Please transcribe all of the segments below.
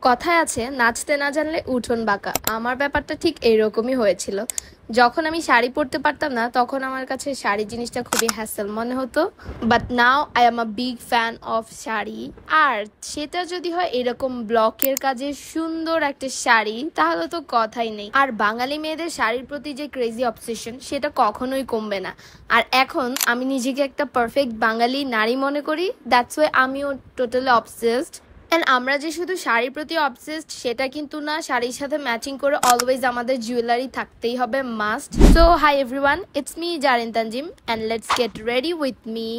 কথায় আছে নাচতে না জানলে উঠোন বাঁকা। আমার ব্যাপারটা ঠিক এইরকমই হয়েছিল। যখন আমি শাড়ি পরতে পারতাম না তখন আমার কাছে শাড়ি জিনিসটা খুবই হ্যাসেল মনে হতো, but now I am a big fan of sari. আর সেটা যদি হয় এরকম ব্লকের কাজে সুন্দর একটা শাড়ি, তাহলে তো কথাই নেই। আর বাঙালি মেয়েদের শাড়ির প্রতি যে ক্রেজি অবসেশন সেটা কখনোই কমবে না। আর এখন আমি নিজেকে একটা পারফেক্ট বাঙালি নারী মনে করি, দ্যাটস ওয়াই আমিও টোটালি অবসেসড। এন্ড আমরা যে শুধু শাড়ির প্রতি অবসেসড সেটা কিন্তু না, শাড়ির সাথে ম্যাচিং করে অলওয়েজ আমাদের জুয়েলারি থাকতেই হবে, must. So hi everyone, it's me Zarin Tanjim and let's get ready with me.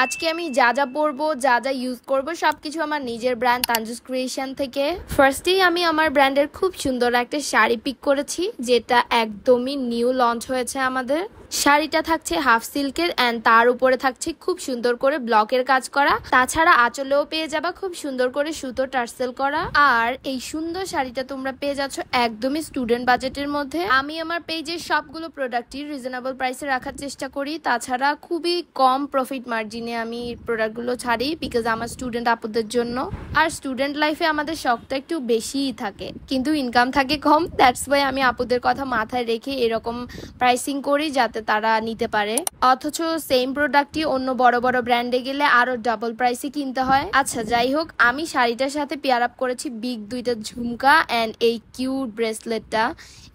আজকে আমি যা যা পরবো, যা যা ইউজ করবো সবকিছু আমার নিজের ব্র্যান্ড তানজুস ক্রিয়েশন থেকে। ফার্স্টেই আমি আমার ব্র্যান্ডের খুব সুন্দর একটা শাড়ি পিক করেছি, যেটা একদমই নিউ লঞ্চ হয়েছে আমাদের। শাড়িটা থাকছে হাফ সিল্কের এন্ড তার উপরে থাকছে খুব সুন্দর করে ব্লকের কাজ করা। তাছাড়া আঁচলেও পেয়ে যাবা খুব সুন্দর করে সুতো টার্সেল করা। আর এই সুন্দর শাড়িটা তোমরা পেয়ে যাচ্ছ একদমই স্টুডেন্ট বাজেটের মধ্যে। আমি আমার পেজের সবগুলো প্রোডাক্টই রিজনেবল প্রাইসে রাখার চেষ্টা করি। তাছাড়া খুবই কম প্রফিট মার্জিনে আমি প্রোডাক্টগুলো ছাড়ি, বিকজ আমার স্টুডেন্ট আপুদের জন্য। আর স্টুডেন্ট লাইফে আমাদের শখটা একটু বেশিই থাকে, কিন্তু ইনকাম থাকে কম। দ্যাটস ওয়াই আমি আপুদের কথা মাথায় রেখে এরকম প্রাইসিং করি যাতে তারা নিতে পারে। অথচ সেম প্রোডাক্টই অন্য বড় বড় ব্র্যান্ডে গেলে আরো ডাবল প্রাইসে কিনতে হয়। আচ্ছা যাই হোক, আমি শাড়িটার সাথে পেয়ার আপ করেছি বিগ দুইটা ঝুমকা এন্ড এই কিউট ব্রেসলেটটা।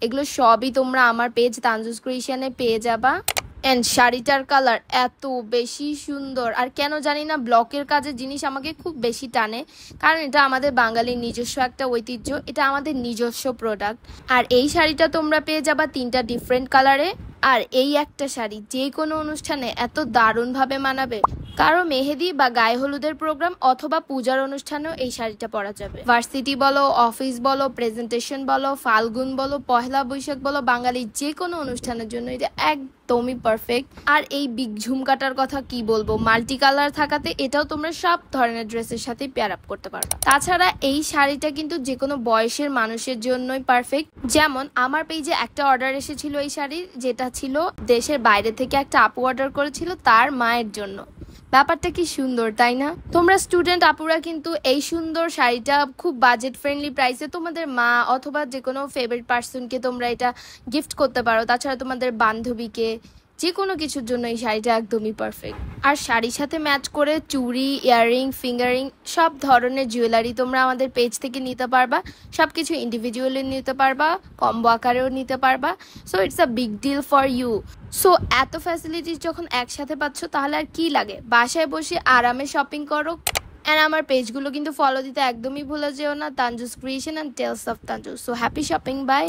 এগুলো সবই তোমরা আমার পেজ তানজুস ক্রিয়েশনে পেয়ে যাবা। এন্ড শাড়িটার কালার এত বেশি সুন্দর, আর কেন জানি না ব্লকের কাজের জিনিস আমাকে খুব বেশি টানে, কারণ এটা আমাদের বাঙালির নিজস্ব একটা ঐতিহ্য, এটা আমাদের নিজস্ব প্রোডাক্ট। আর এই শাড়িটা তোমরা পেয়ে যাবা তিনটা ডিফারেন্ট কালারে। আর এই একটা শাড়ি যে কোনো অনুষ্ঠানে এত দারুণভাবে মানাবে, কারো মেহেদি বা গায়ে হলুদের প্রোগ্রাম অথবা পূজার অনুষ্ঠানেও এই শাড়িটা পরা যাবে। ভার্সিটি বলো, অফিস বলো, প্রেজেন্টেশন বলো, ফাল্গুন বলো, পহেলা বৈশাখ বলো, বাঙালির যে কোনো অনুষ্ঠানের জন্য এটা একদমই পারফেক্ট। আর এই বিগ ঝুমকাটার কথা কি বলবো, মাল্টি কালার থাকাতে এটাও তোমরা সব ধরনের ড্রেসের সাথে পেয়ার আপ করতে পারবে। তাছাড়া এই শাড়িটা কিন্তু যে কোনো বয়সের মানুষের জন্যই পারফেক্ট। যেমন আমার পেজে একটা অর্ডার এসেছিল এই শাড়ির, যেটা ছিল দেশের বাইরে থেকে একটা আপু অর্ডার করেছিল তার মায়ের জন্য। ব্যাপারটা কি সুন্দর তাই না? তোমরা স্টুডেন্ট আপুরা কিন্তু এই সুন্দর শাড়িটা খুব বাজেট ফ্রেন্ডলি প্রাইসে তোমাদের মা অথবা যে কোনো ফেভারিট পার্সনকে তোমরা এটা গিফট করতে পারো। তাছাড়া তোমাদের বান্ধবীকে, যে কোনো কিছুর জন্য এই শাড়িটা একদমই পারফেক্ট। আর শাড়ির সাথে ম্যাচ করে চুড়ি, ইয়াররিং, ফিঙ্গারিং সব ধরনের জুয়েলারি তোমরা আমাদের পেজ থেকে নিতে পারবা। সবকিছু ইন্ডিভিজুয়ালি নিতে পারবা, কম্বো আকারেও নিতে পারবা। So it's a big deal for you. So এত ফ্যাসিলিটিস যখন একসাথে পাচ্ছ তাহলে আর কি লাগে, বাসায় বসে আরামে শপিং করো। এন্ড আমার পেজগুলো কিন্তু ফলো দিতে একদমই ভুলে যেও না, Tanju's creation and tales of Tanju's. So happy shopping, by.